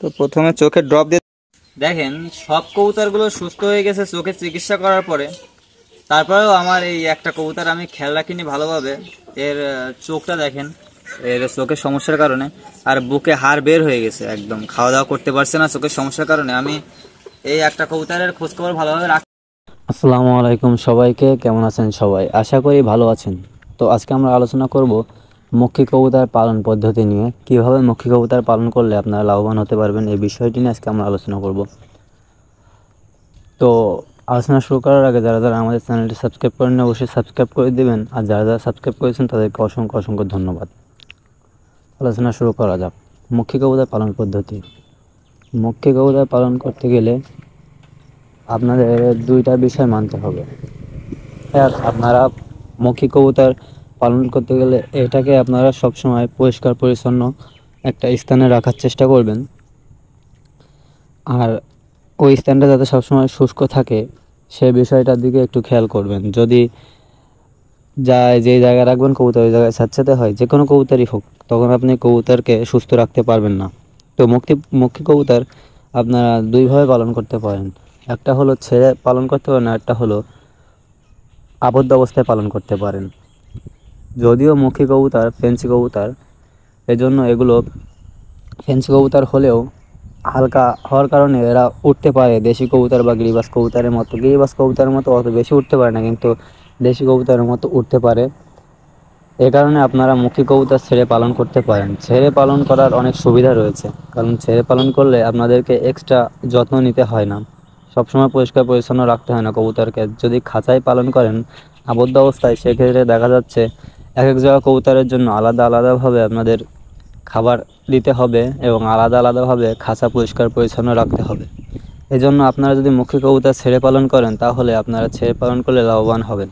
তো প্রথমে চোখে ড্রপ দিয়ে দেখেন সব কবুতরগুলো সুস্থ হয়ে গেছে চোখে চিকিৎসা করার পরে। তারপরেও আমার এই একটা কবুতর আমি খেয়াল রাখিনি ভালোভাবে। এর চোখটা দেখেন, এর চোখের সমস্যার কারণে আর বুকে হাড় বের হয়ে গেছে, একদম খাওয়া দাওয়া করতে পারছে না চোখের সমস্যার কারণে। আমি এই একটা কবুতরের খোঁজখবর ভালোভাবে রাখ। আসসালামু আলাইকুম সবাইকে, কেমন আছেন সবাই? আশা করি ভালো আছেন। তো আজকে আমরা আলোচনা করব মক্ষী কবুতর পালন পদ্ধতি নিয়ে। কিভাবে মক্ষী কবুতর পালন করলে আপনারা লাভবান হতে পারবেন, এই বিষয়টি নিয়ে আজকে আমরা আলোচনা করব। তো আলোচনা শুরু করার আগে যারা যারা আমাদের চ্যানেলটি সাবস্ক্রাইব করেন অবশ্যই সাবস্ক্রাইব করে দেবেন, আর যারা যারা সাবস্ক্রাইব করেছেন তাদেরকে অসংখ্য অসংখ্য ধন্যবাদ। আলোচনা শুরু করা যাক। মক্ষী কবুতর পালন পদ্ধতি। মক্ষী কবুতর পালন করতে গেলে আপনাদের দুইটা বিষয় মানতে হবে। আপনারা মক্ষী কবুতর পালন করতে গেলে এটাকে আপনারা সবসময় পরিষ্কার পরিচ্ছন্ন একটা স্থানে রাখার চেষ্টা করবেন, আর ওই স্থানটা যাতে সবসময় শুষ্ক থাকে সেই বিষয়টার দিকে একটু খেয়াল করবেন। যদি যে জায়গায় রাখবেন কবুতর ওই জায়গায় স্যাঁতসেঁতে হয়, যে কোনো কবুতরই হোক, তখন আপনি কবুতরকে সুস্থ রাখতে পারবেন না। তো মক্ষী কবুতর আপনারা দুইভাবে পালন করতে পারেন। একটা হলো ছেড়ে পালন করতে পারেন, আর একটা হলো আবদ্ধ অবস্থায় পালন করতে পারেন। যদিও মক্ষী কবুতর ফেন্সি কবুতর, এজন্য এগুলো ফেন্সি কবুতর হলেও হালকা হওয়ার কারণে এরা উঠতে পারে দেশি কবুতর বা গিরিবাজ কবুতরের মতো। গিরিবাজ কবুতরের মতো অত বেশি উঠতে পারে না, কিন্তু দেশি কবুতরের মতো উঠতে পারে। এ কারণে আপনারা মক্ষী কবুতর ছেড়ে পালন করতে পারেন। ছেড়ে পালন করার অনেক সুবিধা রয়েছে, কারণ ছেড়ে পালন করলে আপনাদেরকে এক্সট্রা যত্ন নিতে হয় না, সবসময় পরিষ্কার পরিচ্ছন্ন রাখতে হয় না কবুতরকে। যদি খাঁচায় পালন করেন আবদ্ধ অবস্থায়, সেক্ষেত্রে দেখা যাচ্ছে এক এক জায়গা কবুতরের জন্য আলাদা আলাদাভাবে আপনাদের খাবার দিতে হবে এবং আলাদা আলাদাভাবে খাঁচা পরিষ্কার পরিচ্ছন্ন রাখতে হবে। এজন্য আপনারা যদি মক্ষী কবুতর ছেড়ে পালন করেন তাহলে আপনারা ছেড়ে পালন করলে লাভবান হবেন।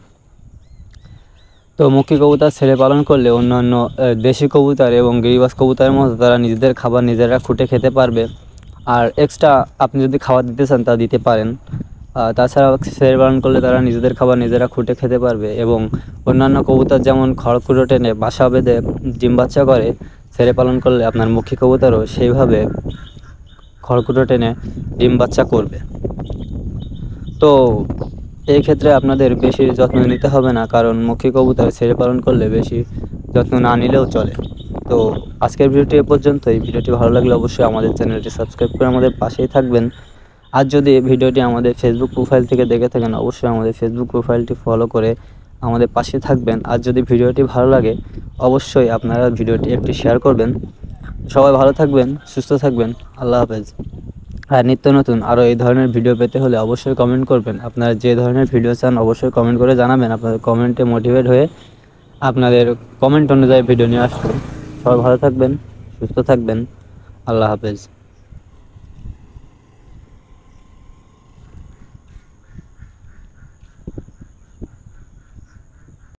তো মক্ষী কবুতর ছেড়ে পালন করলে অন্যান্য দেশি কবুতর এবং গিরিবাজ কবুতরের মতো তারা নিজেদের খাবার নিজেরা খুঁটে খেতে পারবে, আর এক্সট্রা আপনি যদি খাবার দিতে চান তা দিতে পারেন। তাছাড়া ছেড়ে পালন করলে তারা নিজেদের খাবার নিজেরা খুঁটে খেতে পারবে, এবং অন্যান্য কবুতর যেমন খড়কুটো টেনে বাসা বেঁধে ডিম বাচ্চা করে, ছেড়ে পালন করলে আপনার মক্ষী কবুতরও সেইভাবে খড়কুটো টেনে ডিম বাচ্চা করবে। তো এই ক্ষেত্রে আপনাদের বেশি যত্ন নিতে হবে না, কারণ মক্ষী কবুতর ছেড়ে পালন করলে বেশি যত্ন না নিলেও চলে। তো আজকের ভিডিওটি এ পর্যন্তই। ভিডিওটি ভালো লাগলে অবশ্যই আমাদের চ্যানেলটি সাবস্ক্রাইব করে আমাদের পাশেই থাকবেন। আর যদি ভিডিওটি আমাদের ফেসবুক প্রোফাইল থেকে দেখে থাকেন অবশ্যই আমাদের ফেসবুক প্রোফাইলটি ফলো করে আমাদের পাশে থাকবেন। আর যদি ভিডিওটি ভালো লাগে অবশ্যই আপনারা ভিডিওটি একটি শেয়ার করবেন। সবাই ভালো থাকবেন, সুস্থ থাকবেন। আল্লাহ হাফেজ। আর নিত্য নতুন আরও এই ধরনের ভিডিও পেতে হলে অবশ্যই কমেন্ট করবেন। আপনারা যে ধরনের ভিডিও চান অবশ্যই কমেন্ট করে জানাবেন। আপনাদের কমেন্টে মোটিভেট হয়ে আপনাদের কমেন্ট অনুযায়ী ভিডিও নিয়ে আসবেন। সবাই ভালো থাকবেন, সুস্থ থাকবেন। আল্লাহ হাফেজ।